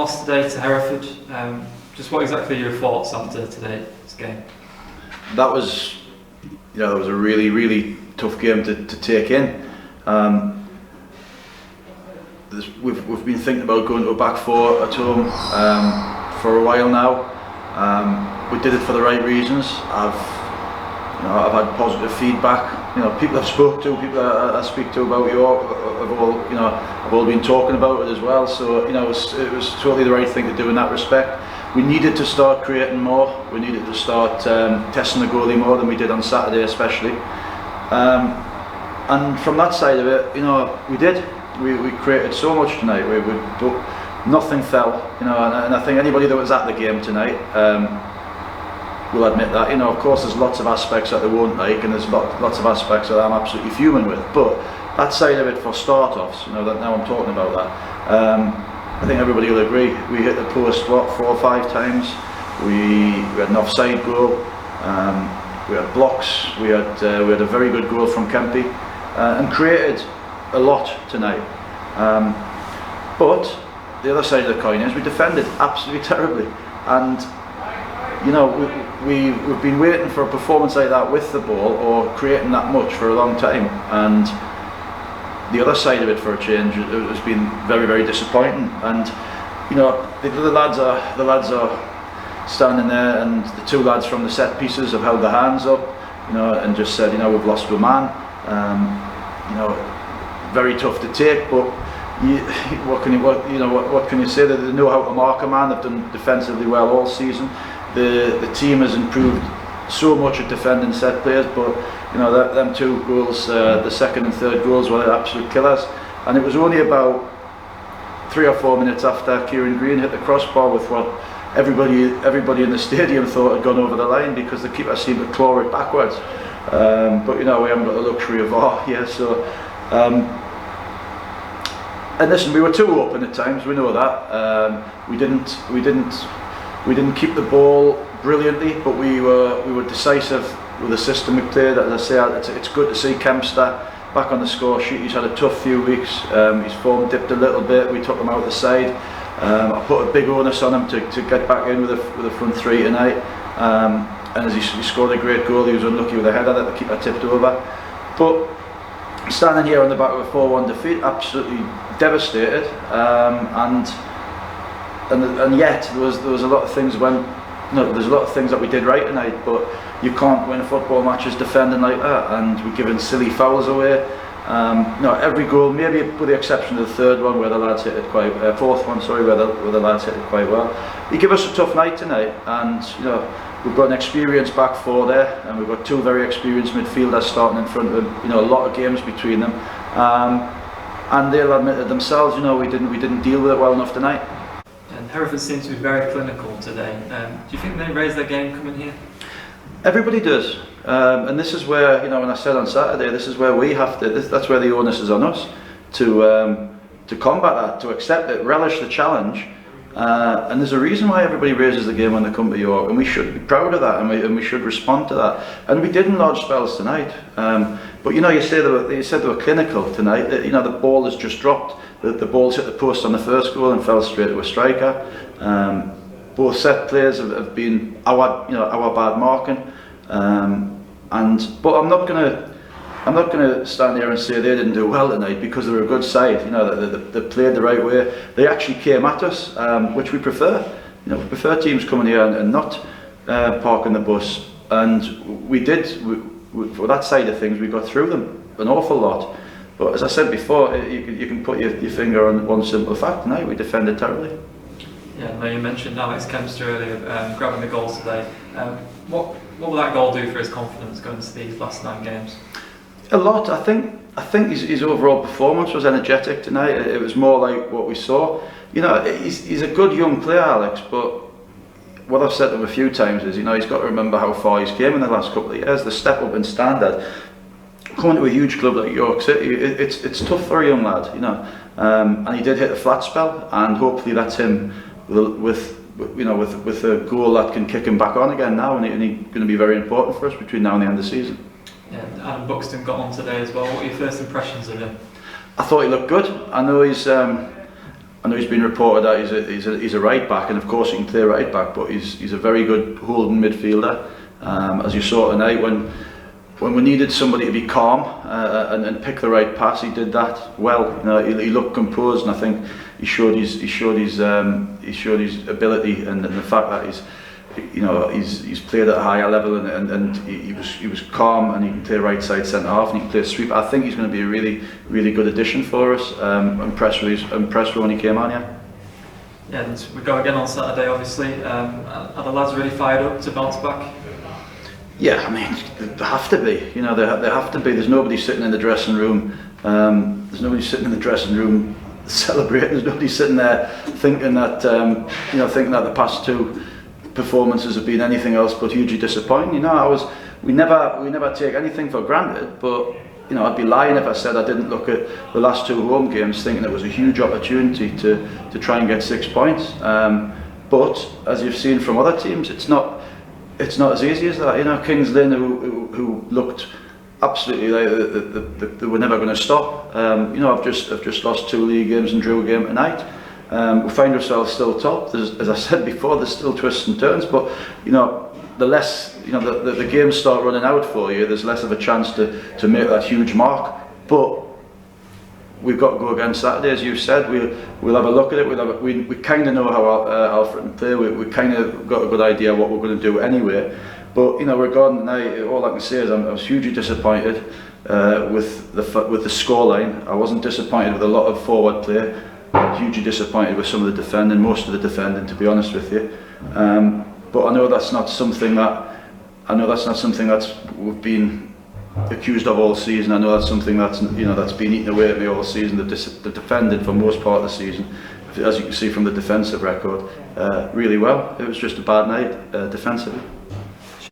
loss today to Hereford. Just what exactly are your thoughts after today's game? That was, that was a really tough game to take in. We've been thinking about going to a back four at home for a while now. We did it for the right reasons. I've had positive feedback. People I've spoke to, people I speak to about York, have all been talking about it as well. So it was totally the right thing to do in that respect. We needed to start creating more. We needed to start testing the goalie more than we did on Saturday, especially. And from that side of it, we did. We created so much tonight. But nothing fell. And I think anybody that was at the game tonight will admit that. Of course, there's lots of aspects that they won't like, and there's lots of aspects that I'm absolutely fuming with. But that side of it, for start-offs, that now I'm talking about that. I think everybody will agree. We hit the post 4 or 5 times. We had an offside goal. We had blocks. We had a very good goal from Kempy, and created a lot tonight. But the other side of the coin is we defended absolutely terribly, and we've been waiting for a performance like that with the ball or creating that much for a long time, and the other side of it, for a change, it has been very disappointing. And the lads are standing there, and the 2 lads from the set pieces have held their hands up, and just said, we've lost a man. Very tough to take, but what can you say? That they know how to mark a man. They've done defensively well all season. The team has improved so much at defending set players, but them 2 goals, the second and third goals, were absolute killers. And it was only about 3 or 4 minutes after Kieran Green hit the crossbar with what everybody in the stadium thought had gone over the line, because the keeper seemed to claw it backwards. But we haven't got the luxury of VAR here, so. And listen, we were too open at times. We know that. We didn't keep the ball brilliantly, but we were decisive with the system we played. As I say, it's good to see Kempster back on the score sheet. He's had a tough few weeks. His form dipped a little bit. We took him out the side. I put a big onus on him to get back in with the front 3 tonight. And as he scored a great goal, he was unlucky with a header that the keeper tipped over. But standing here on the back of a 4-1 defeat, absolutely devastated. And yet there was a lot of things there's a lot of things that we did right tonight, but you can't win football matches defending like that, and we're giving silly fouls away. Every goal, maybe with the exception of the third one where the lads hit it quite, fourth one, sorry, where the lads hit it quite well. You give us a tough night tonight, and we've got an experienced back 4 there, and we've got 2 very experienced midfielders starting in front of them. A lot of games between them, and they'll admit it themselves. We didn't deal with it well enough tonight. And Hereford seems to be very clinical today. Do you think they raised their game coming here? Everybody does, and this is where, when I said on Saturday, this is where we have to. That's where the onus is on us to combat that, to accept it, relish the challenge. And there's a reason why everybody raises the game when they come to York, and we should be proud of that, and we should respond to that. And we did in large spells tonight. But you said they were clinical tonight. The ball has just dropped. The ball's hit the post on the first goal and fell straight to a striker. Both set players have been our bad marking. But I'm not gonna stand here and say they didn't do well tonight, because they're a good side. They played the right way. They actually came at us, which we prefer. We prefer teams coming here and not parking the bus. And we did. For that side of things, we got through them an awful lot. But as I said before, you can put your finger on one simple fact tonight: we defended terribly. Yeah, now you mentioned Alex Kempster earlier, grabbing the goals today. What will that goal do for his confidence going into these last 9 games? A lot. I think his overall performance was energetic tonight. It was more like what we saw. He's a good young player, Alex, but what I've said to him a few times is, he's got to remember how far he's came in the last couple of years. The step up in standard, coming to a huge club like York City, it's tough for a young lad, and he did hit a flat spell, and hopefully that's him with a goal that can kick him back on again now, and he's going to be very important for us between now and the end of the season. Yeah, Adam Buxton got on today as well. What were your first impressions of him? I thought he looked good. I know he's I know he's been reported that he's a right back, and of course he can play right back, but he's a very good holding midfielder. As you saw tonight, when we needed somebody to be calm and pick the right pass, he did that well. You know, he looked composed, and I think he showed his ability, and the fact that he's played at a higher level, and he was calm, and he can play right side centre half, and he can play sweep. I think he's going to be a really good addition for us. Impressed with when he came on, yeah. Yeah, and we go again on Saturday, obviously. Are the lads really fired up to bounce back? Yeah, I mean, they have to be. You know, they have to be. There's nobody sitting in the dressing room. There's nobody sitting in the dressing room celebrating. There's nobody sitting there thinking that thinking that the past two performances have been anything else but hugely disappointing. You know, we never take anything for granted, but you know, I'd be lying if I said I didn't look at the last two home games thinking it was a huge opportunity to try and get 6 points. But as you've seen from other teams, it's not as easy as that. You know, Kings Lynn, who looked absolutely like they were never going to stop. You know, I've just lost 2 league games and drew a game tonight. We find ourselves still top. As I said before, there's still twists and turns, but you know, the less the games start running out for you, there's less of a chance to make that huge mark. But we've got to go again Saturday, as you said. We'll have a look at it. We kind of know how Alfred can play. We kind of got a good idea what we're going to do anyway. But you know, regarding tonight, all I can say is I was hugely disappointed with the scoreline. I wasn't disappointed with a lot of forward play. Hugely disappointed with some of the defending, most of the defending, to be honest with you. But I know that's not something that we've been accused of all season. I know that's something that's been eaten away at me all season. They've defended for most part of the season, as you can see from the defensive record, really well. It was just a bad night defensively.